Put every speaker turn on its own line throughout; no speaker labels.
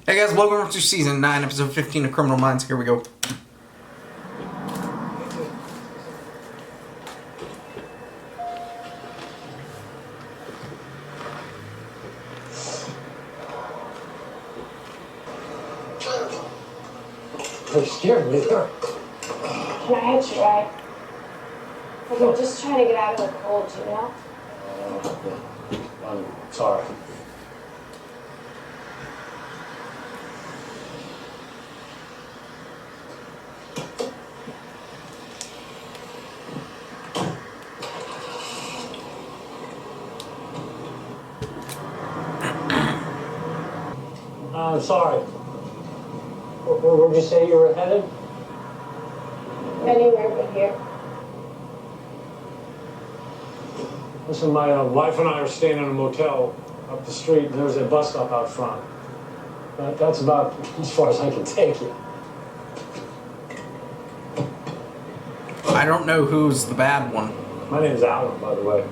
Hey guys, welcome to Season 9, Episode 15 of Criminal Minds. Here we go.
You're scaring me there.
Can I hitch a ride? I'm just trying to get out of the cold, you know?
I'm sorry. I'm sorry. Where'd you say you were headed?
Anywhere but here.
Listen, my wife and I are staying in a motel up the street, and there's a bus stop out front. That's about as far as I can take you.
I don't know who's the bad one.
My name's Alan, by the way.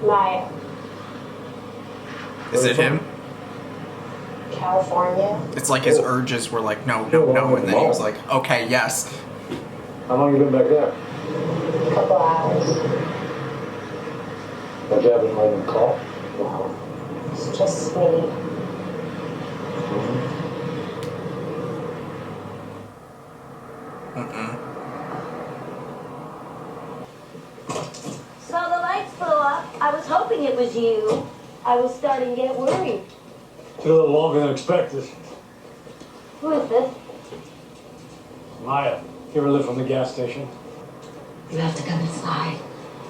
Maya.
Is it him?
California.
It's like his urges were like, no, no, no, and then he was like, okay, yes.
How long you been back there?
A couple hours.
Did you have anyone to call?
No. It's just me.
So the lights blew up. I was hoping it was you. I was starting to get worried.
Took a little longer than expected.
Who is this?
Maya, you ever live from the gas station?
You have to come inside.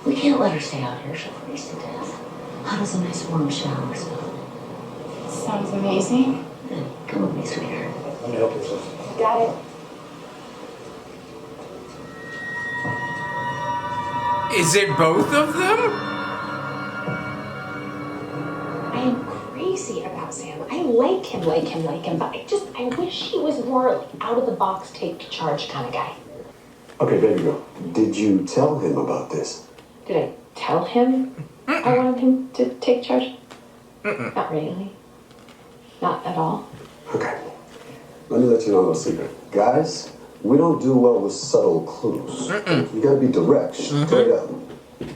We can't let her stay out here. She'll freeze to death. How does a nice warm shower smell?
Sounds amazing.
Good. Come with me, sweetheart.
Let me help you, sis.
Got it.
Is it both of them?
I am crazy about Sam. I like him, but I wish he was more out of the box, take charge kind of guy.
Okay, baby girl, did you tell him about this?
Did I tell him I wanted him to take charge? Not really. Not at all.
Okay, let me let you know a little secret. Guys, we don't do well with subtle clues. You gotta be direct, straight up.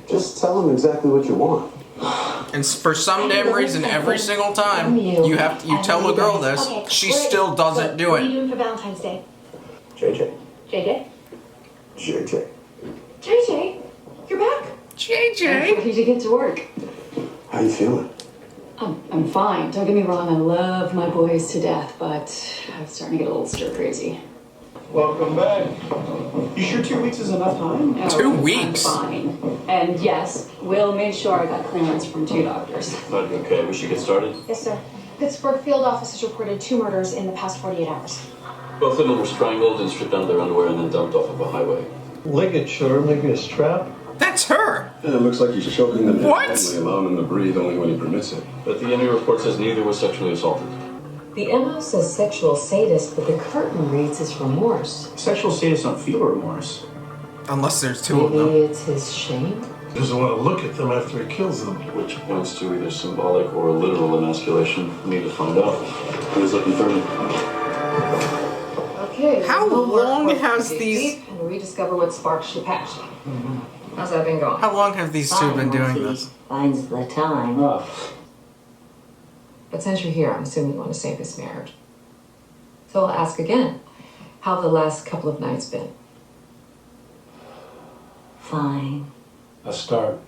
Just tell him exactly what you want.
And for some damn reason, every single time you tell a girl this,
Okay,
she
great.
still doesn't
So,
do
What are you
it.
doing for Valentine's Day?
JJ.
JJ?
JJ.
JJ? You're back. I'm
JJ.
ready to get to work.
How you feeling?
I'm fine. Don't get me wrong, I love my boys to death, but I'm starting to get a little stir crazy.
Welcome back. You sure 2 weeks is enough time?
Oh,
2 weeks?
I'm fine. And yes, Will made sure I got clearance from 2 doctors.
Okay, we should get started.
Yes, sir. Pittsburgh field office has reported 2 murders in the past 48 hours.
Both of them were strangled and stripped down of their underwear and then dumped off of a highway.
Ligature, maybe a strap?
That's her.
Yeah, it looks like he's choking them
What?
only, allowing him to breathe only when he permits it.
But the enemy report says neither was sexually assaulted.
The MO says sexual sadist, but the curtain reads as remorse.
Sexual sadists don't feel remorse.
Unless there's 2 of
Maybe
them.
it's his shame.
He doesn't want to look at them after he kills them.
Which points to either symbolic or literal emasculation. We need to find out.
He's looking for me.
Okay.
How
homework
long
was
has
to dig
these-
deep and rediscover what sparks your passion. How's that been going?
How long have these 2 been
Fine,
doing
once he
this?
finds the time.
But since you're here, I'm assuming you want to save this marriage. So I'll ask again, how have the last couple of nights been?
Fine.
A start.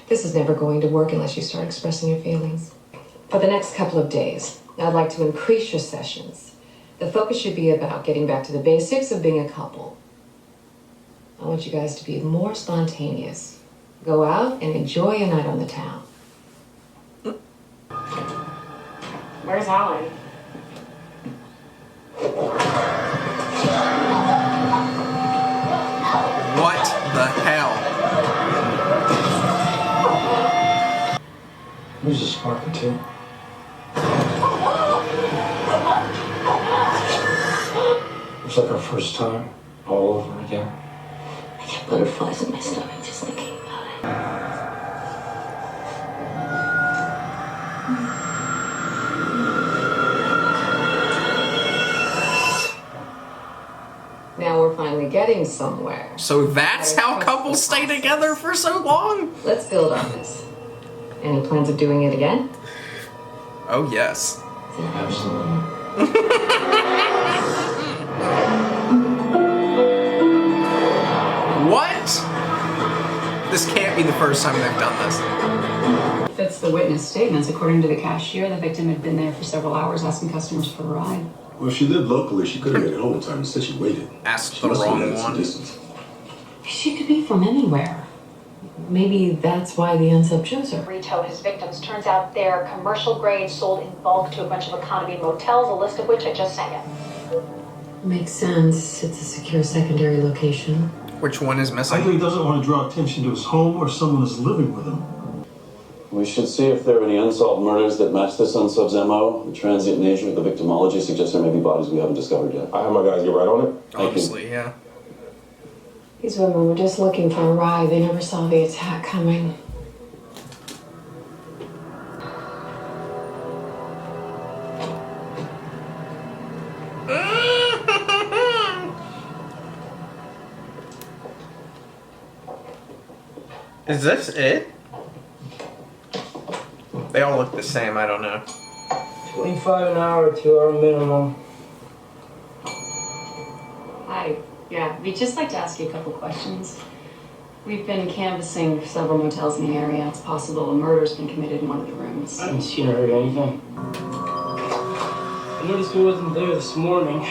This is never going to work unless you start expressing your feelings. For the next couple of days, I'd like to increase your sessions. The focus should be about getting back to the basics of being a couple. I want you guys to be more spontaneous. Go out and enjoy a night on the town.
Where's Alan?
What the hell?
There's a spark or two. Looks like our first time, all over again.
I get butterflies in my stomach just thinking about it.
finally getting somewhere.
So that's how couples stay together for so long?
Let's build on this. Any plans of doing it again?
Oh, yes.
Absolutely.
What? This can't be the first time they've done this.
Fits the witness statements. According to the cashier, the victim had been there for several hours asking customers for a ride.
Well, if she lived locally, she could have made it home in time. Instead, she waited.
Asked
She
the
must have
wrong
been at some
one.
distance.
She could be from anywhere.
Maybe that's why the unsub chose her.
Retail his victims. Turns out they're commercial grade, sold in bulk to a bunch of economy motels, a list of which I just sent you.
Makes sense. It's a secure secondary location.
Which one is
Either
missing?
he doesn't want to draw attention to his home or someone is living with him.
We should see if there are any unsolved murders that match this unsub's MO. The transient nature of the victimology suggests there may be bodies we haven't discovered yet.
I have my guys get right on it.
Honestly, yeah.
These women were just looking for a ride. They never saw the attack coming.
Is this it? They all look the same, I don't know.
25 an hour to our minimum.
Hi. Yeah, we'd just like to ask you a couple questions. We've been canvassing several motels in the area. It's possible a murder's been committed in one of the rooms.
I haven't seen or heard anything. I noticed he wasn't there this morning.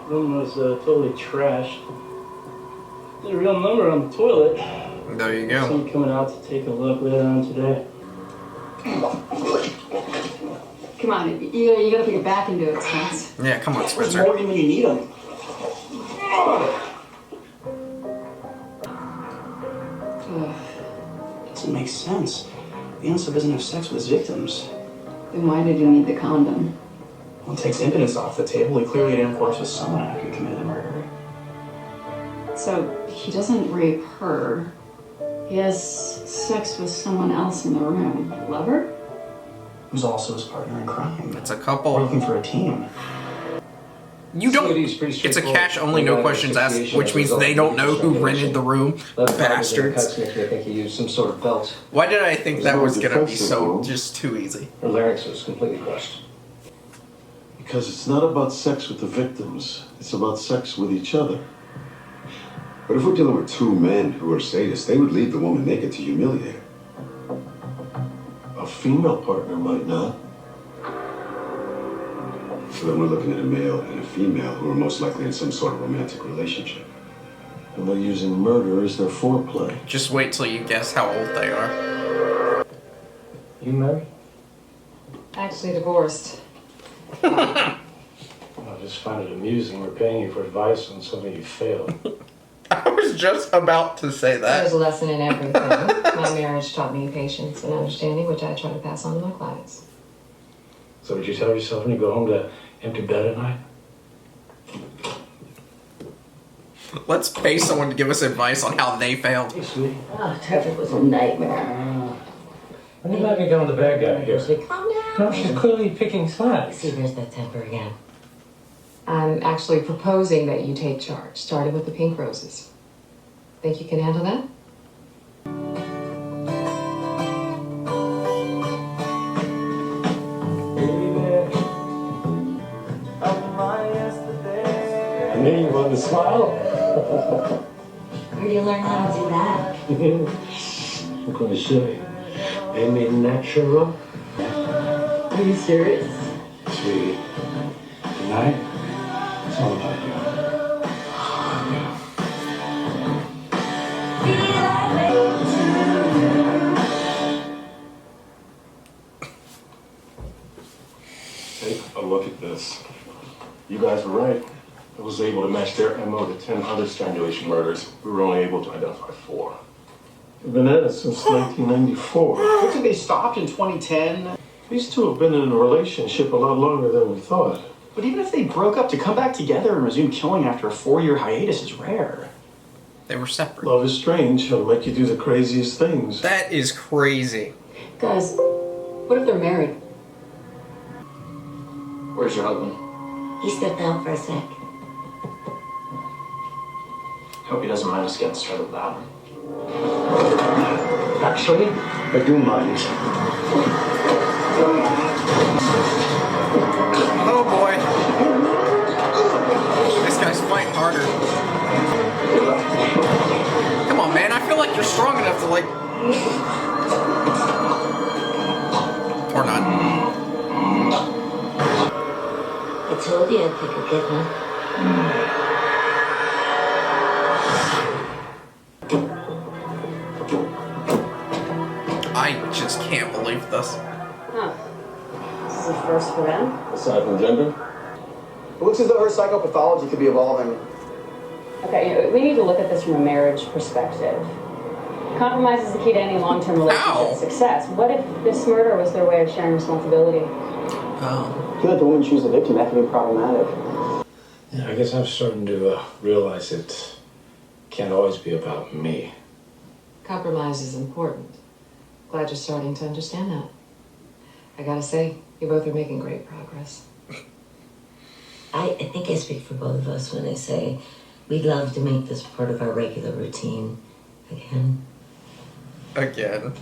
Room was totally trashed. There's a real number on the toilet.
There you go.
Someone coming out to take a look later on today.
Come on, you gotta put your back into it, Spence.
Yeah, come on, Spencer.
Morgan when you need them. Doesn't make sense. The unsub doesn't have sex with his victims.
Then why did he need the condom?
Well, it takes impotence off the table. He clearly had intercourse with someone after he committed the murder.
So he doesn't rape her. He has sex with someone else in the room. Lover?
Who's also his partner in crime.
It's a
We're
couple.
looking for a team.
You don't. It's a cash only, no questions asked, which means they don't know who rented the room. Bastards.
I think he used some sort of belt.
Why did I think that was gonna be so just too easy?
Her larynx was completely crushed.
Because it's not about sex with the victims. It's about sex with each other.
But if we're dealing with two men who are sadists, they would leave the woman naked to humiliate her.
A female partner might not.
So then we're looking at a male and a female who are most likely in some sort of romantic relationship.
And they're using murder as their foreplay.
Just wait till you guess how old they are.
You married?
Actually divorced.
I just find it amusing. We're paying you for advice on something you failed.
I was just about to say
There's
that.
a lesson in everything. My marriage taught me patience and understanding, which I try to pass on to my clients.
So would you tell yourself when you go home to empty bed at night?
Let's pay someone to give us advice on how they failed.
Hey, sweetie.
Oh, traffic was a nightmare.
When you let me go on the bad guy here?
Calm down.
No, she's clearly picking sides.
See, there's that temper again.
I'm actually proposing that you take charge, starting with the pink roses. Think you can handle that?
I knew you wanted to smile.
Where'd you learn how to do that?
I'm going to show you. They made natural.
Are you serious?
Sweetie, tonight, it's all about you.
Take a look at this. You guys were right. I was able to match their MO to 10 other strangulation murders. We were only able to identify 4.
We've been at it since 1994.
Wasn't they stopped in 2010?
These two have been in a relationship a lot longer than we thought.
But even if they broke up, to come back together and resume killing after a 4-year hiatus is rare.
They were separate.
Love is strange. It'll make you do the craziest things.
That is crazy.
Guys, what if they're married?
Where's your husband?
He stepped out for a sec.
Hope he doesn't mind us getting started with that one. Actually, I do mind.
Oh boy. This guy's fighting harder. Come on, man. I feel like you're strong enough to, like... Or not.
I told you I'd pick a good one.
I just can't believe this.
Huh. This is a first for them.
Aside from gender?
It looks as though her psychopathology could be evolving.
Okay, we need to look at this from a marriage perspective. Compromise is the key to any long-term relationship success. What if this murder was their way of sharing responsibility?
Oh.
If you let the woman choose the victim, that can be problematic.
Yeah, I guess I'm starting to realize it can't always be about me.
Compromise is important. Glad you're starting to understand that. I gotta say, you both are making great progress.
I think I speak for both of us when I say we'd love to make this part of our regular routine again.
Again.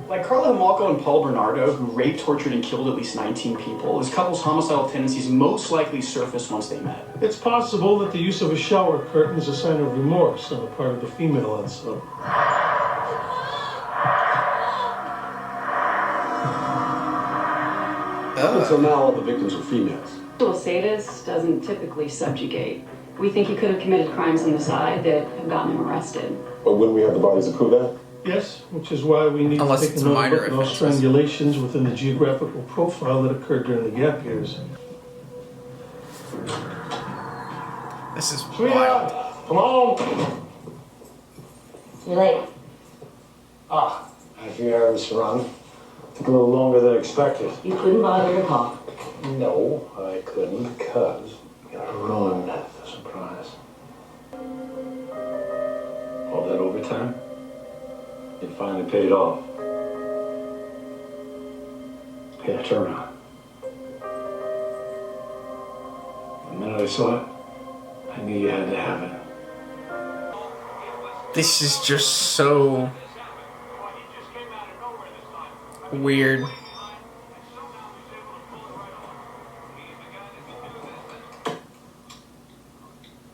Like Carla Himalco and Paul Bernardo, who raped, tortured, and killed at least 19 people, this couple's homicidal tendencies most likely surfaced once they met.
It's possible that the use of a shower curtain is a sign of remorse on the part of the female ensemble.
Until now, all the victims were females.
A sadist doesn't typically subjugate. We think he could have committed crimes on the side that have gotten him arrested.
But when we have the bodies to prove that?
Yes, which is why we need
Unless
to take
it's
another
minor
look at those
offenses.
strangulations within the geographical profile that occurred during the gap years.
This is
Sweetheart, come on!
You're late.
Ah, I fear I was wrong. Took a little longer than expected.
You couldn't bother to call.
No, I couldn't because you ruined the surprise. All that overtime, it finally paid off. Yeah, turn around. The minute I saw it, I knew you had to have it.
This is just so weird.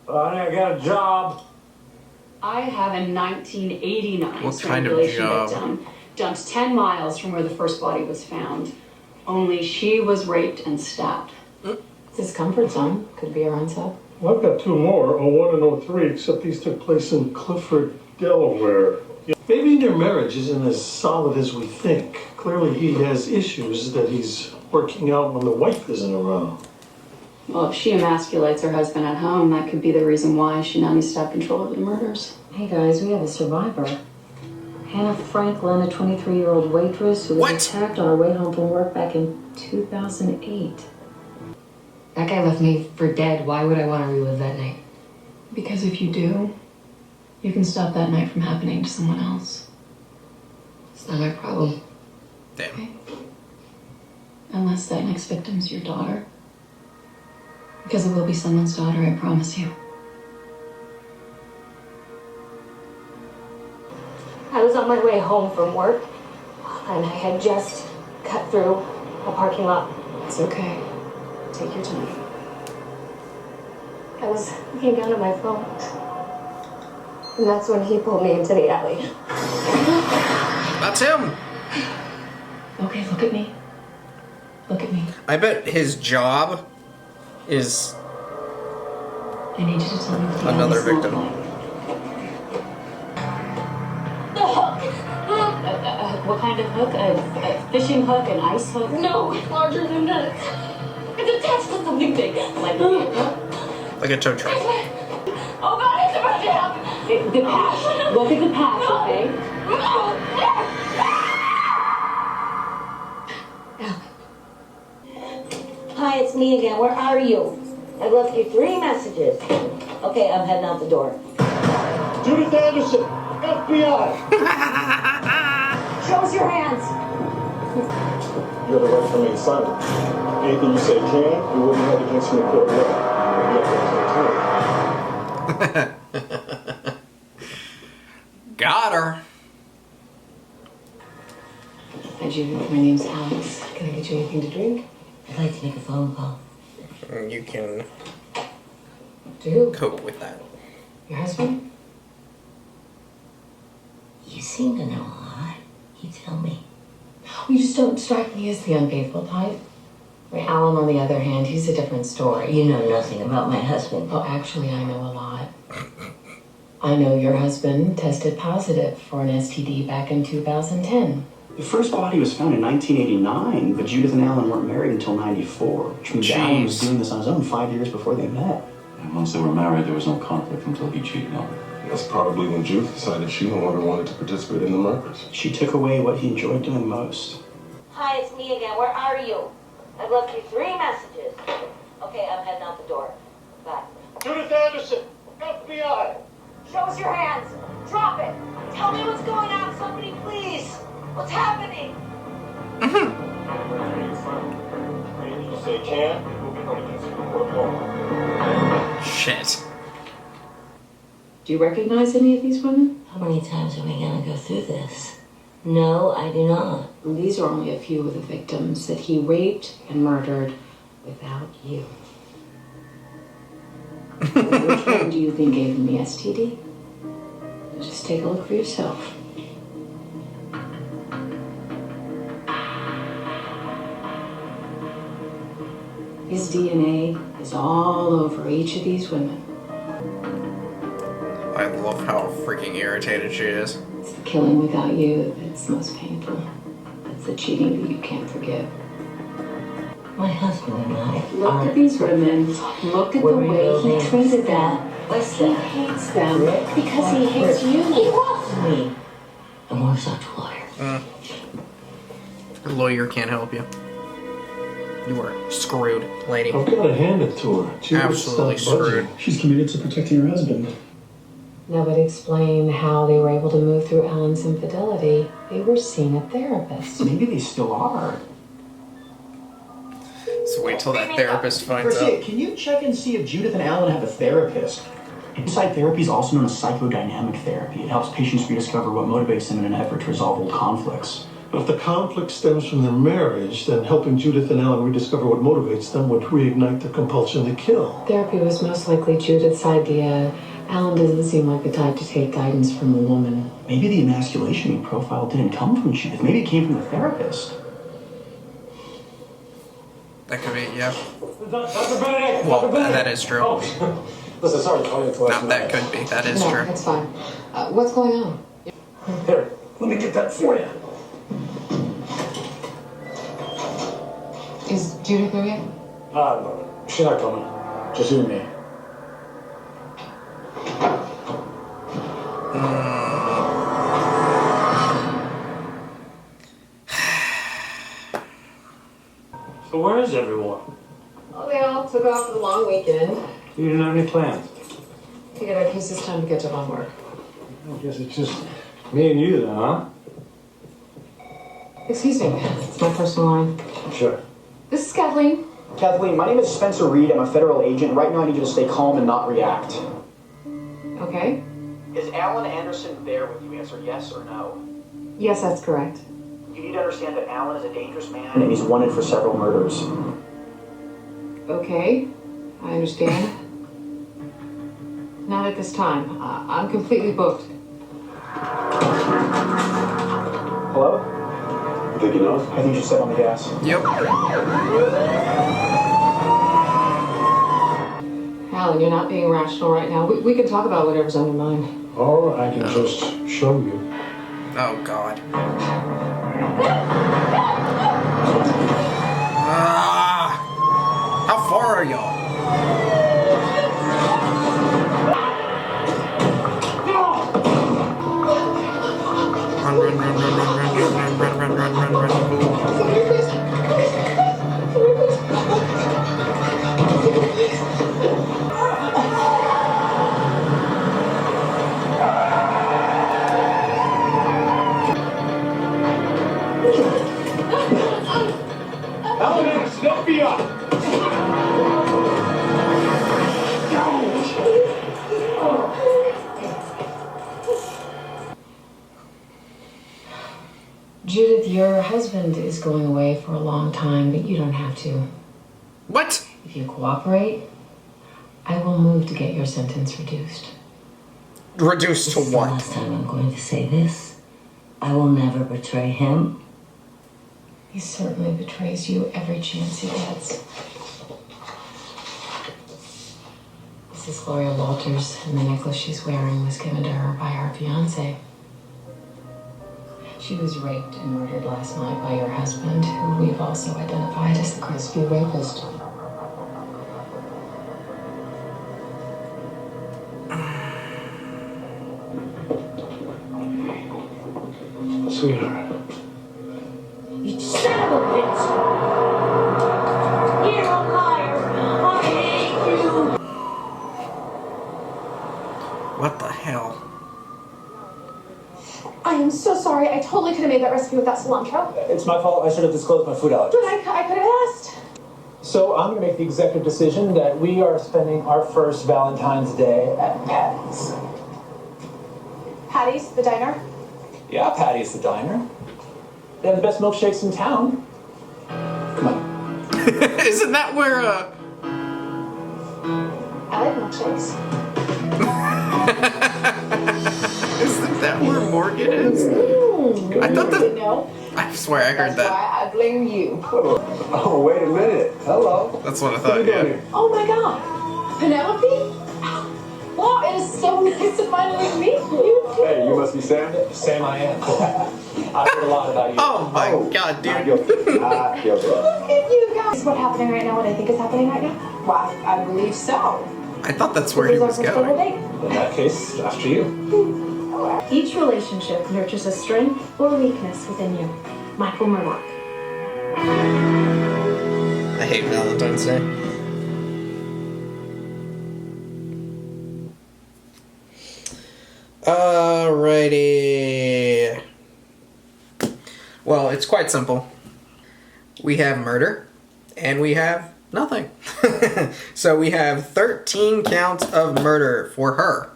Honey, I got a job.
I have a 1989
What kind of
strangulation
job?
victim dumped 10 miles from where the first body was found. Only she was raped and stabbed.
It's his comfort zone. Could be around sub.
Well, I've got two more, 01 and 03, except these took place in Clifford, Delaware. Maybe their marriage isn't as solid as we think. Clearly he has issues that he's working out when the wife isn't around.
Well, if she emasculates her husband at home, that could be the reason why she now needs to have control over the murders.
Hey guys, we have a survivor. Hannah Franklin, a 23-year-old waitress who was attacked on her way home from work back in 2008.
That guy left me for dead. Why would I want to relive that night?
Because if you do, you can stop that night from happening to someone else.
It's not my problem.
Damn.
Okay. Unless that next victim's your daughter. Because it will be someone's daughter, I promise you.
I was on my way home from work, and I had just cut through a parking lot.
It's okay. Take your time.
I was looking down at my phone, and that's when he pulled me into the alley.
That's him.
Okay, look at me. Look at me.
I bet his job is
I need you to tell me what the
another
alley smelled
victim.
like.
The hook!
What kind of hook? A fishing hook? An ice hook?
No, it's larger than that. It's attached to something big.
Like a hook?
Like a tow truck.
Oh God, it's about to happen!
The patch. Look at the patch, okay?
Hi, it's me again. Where are you? I've left you 3 messages. Okay, I'm heading out the door.
Judith Anderson, FBI!
Show us your hands.
You have the right to remain silent. Anything you say can and will be held against you in court of law. You have to answer the
Got her.
Hi, Judith. My name's Alex. Can I get you anything to drink?
I'd like to make a phone call.
You can
To who?
cope with that.
Your husband?
You seem to know a lot. You tell me.
You just don't strike me as the unfaithful type. Alan, on the other hand, he's a different story.
You know nothing about my husband.
Well, actually, I know a lot. I know your husband tested positive for an STD back in 2010.
The first body was found in 1989, but Judith and Alan weren't married until 94, which means Alan was doing this on his own 5 years before they met.
And once they were married, there was no conflict until he cheated on her.
That's probably when Judith decided she no longer wanted to participate in the murders.
She took away what he enjoyed doing most.
Hi, it's me again. Where are you? I've left you 3 messages. Okay, I'm heading out the door. Bye.
Judith Anderson, FBI.
Show us your hands. Drop it. Tell me what's going on, somebody, please. What's happening?
You say can, we'll be home against you before long.
Shit.
Do you recognize any of these women?
How many times are we gonna go through this? No, I do not.
These are only a few of the victims that he raped and murdered without you. Which one do you think gave him the STD? Just take a look for yourself. His DNA is all over each of these women.
I love how freaking irritated she is.
It's the killing without you that's most painful. It's the cheating that you can't forgive.
My husband and I
Look at these women. Look at the way he treated them.
What's
He
that?
hates them because he hates you.
He loves me. And where's our lawyer?
A lawyer can't help you. You are screwed, lady.
I've got to hand it to her. She
Absolutely
stopped budging.
screwed.
She's committed to protecting her husband.
Now, but explain how they were able to move through Alan's infidelity. They were seeing a therapist.
Maybe they still are.
So wait till that therapist finds
Garcia,
out.
can you check and see if Judith and Alan have a therapist? Inside therapy is also known as psychodynamic therapy. It helps patients rediscover what motivates them in an effort to resolve old conflicts.
But if the conflict stems from their marriage, then helping Judith and Alan rediscover what motivates them would reignite the compulsion to kill.
Therapy was most likely Judith's idea. Alan doesn't seem like the type to take guidance from a woman.
Maybe the emasculation we profiled didn't come from Judith. Maybe it came from the therapist.
That could be, yeah.
Dr. Benedict!
Well, that is true.
Oh. Listen, sorry to call you at the last
Now, that could be. That is
No,
true.
that's fine. What's going on?
Here, let me get that for you.
Is Judith there yet?
No, she's not coming. Just you and me. So where is everyone?
Oh, they all took off for the long weekend.
You didn't have any plans?
Figured I'd use this time to catch up on work.
I guess it's just me and you then, huh?
Excuse me, it's my personal line.
Sure.
This is Kathleen.
Kathleen, my name is Spencer Reed. I'm a federal agent. Right now I need you to stay calm and not react.
Okay.
Is Alan Anderson there with you? Answer yes or no.
Yes, that's correct.
You need to understand that Alan is a dangerous man and he's wanted for several murders.
Okay, I understand. Not at this time. I'm completely booked.
Hello?
You think he knows?
I think you said on the gas.
Yep.
Alan, you're not being rational right now. We can talk about whatever's on your mind.
Or I can just show you.
Oh, God. How far are y'all? Run, run, run, run, run, run, run, run, run, run, run.
Alan Anderson, FBI!
Judith, your husband is going away for a long time, but you don't have to.
What?
If you cooperate, I will move to get your sentence reduced.
Reduced to what?
Last time I'm going to say this. I will never betray him.
He certainly betrays you every chance he gets. This is Gloria Walters, and the necklace she's wearing was given to her by our fiancé. She was raped and murdered last night by your husband, who we've also identified as the crispy rapist.
Sweetheart.
You son of a bitch! You're a liar! I hate you!
What the hell?
I am so sorry. I totally could have made that recipe without cilantro.
It's my fault. I should have disclosed my food allergies.
But I could have asked.
So I'm going to make the executive decision that we are spending our first Valentine's Day at Patty's.
Patty's, the diner.
Yeah, Patty's the diner. They have the best milkshakes in town. Come on.
Isn't that where,
I like milkshakes.
Isn't that where Morgan is? I thought that...
No.
I swear I heard that.
Why I blame you.
Oh, wait a minute. Hello.
That's what I thought, yeah.
Oh my god. Penelope? Wow, it is so nice to finally meet you.
Hey, you must be Sam.
Sam, I am. I've heard a lot about you.
Oh my god, dude.
Look at you guys. Is what happening right now what I think is happening right now? Why, I believe so.
I thought that's where he was going.
In that case, after you.
Each relationship nurtures a strength or weakness within you. Michael Murdoch.
I hate Valentine's Day. Alrighty. Well, it's quite simple. We have murder, and we have nothing. So we have 13 counts of murder for her.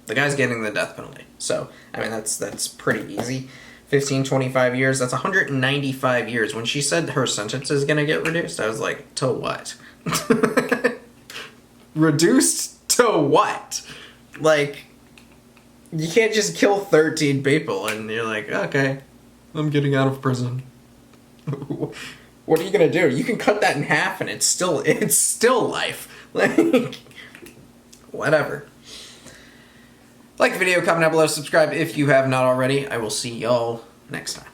The guy's getting the death penalty. So, I mean, that's pretty easy. 15, 25 years, that's 195 years. When she said her sentence is going to get reduced, I was like, to what? Reduced to what? Like, you can't just kill 13 people and you're like, okay, I'm getting out of prison. What are you going to do? You can cut that in half and it's still life. Like, whatever. Like the video, comment down below, subscribe if you have not already. I will see y'all next time.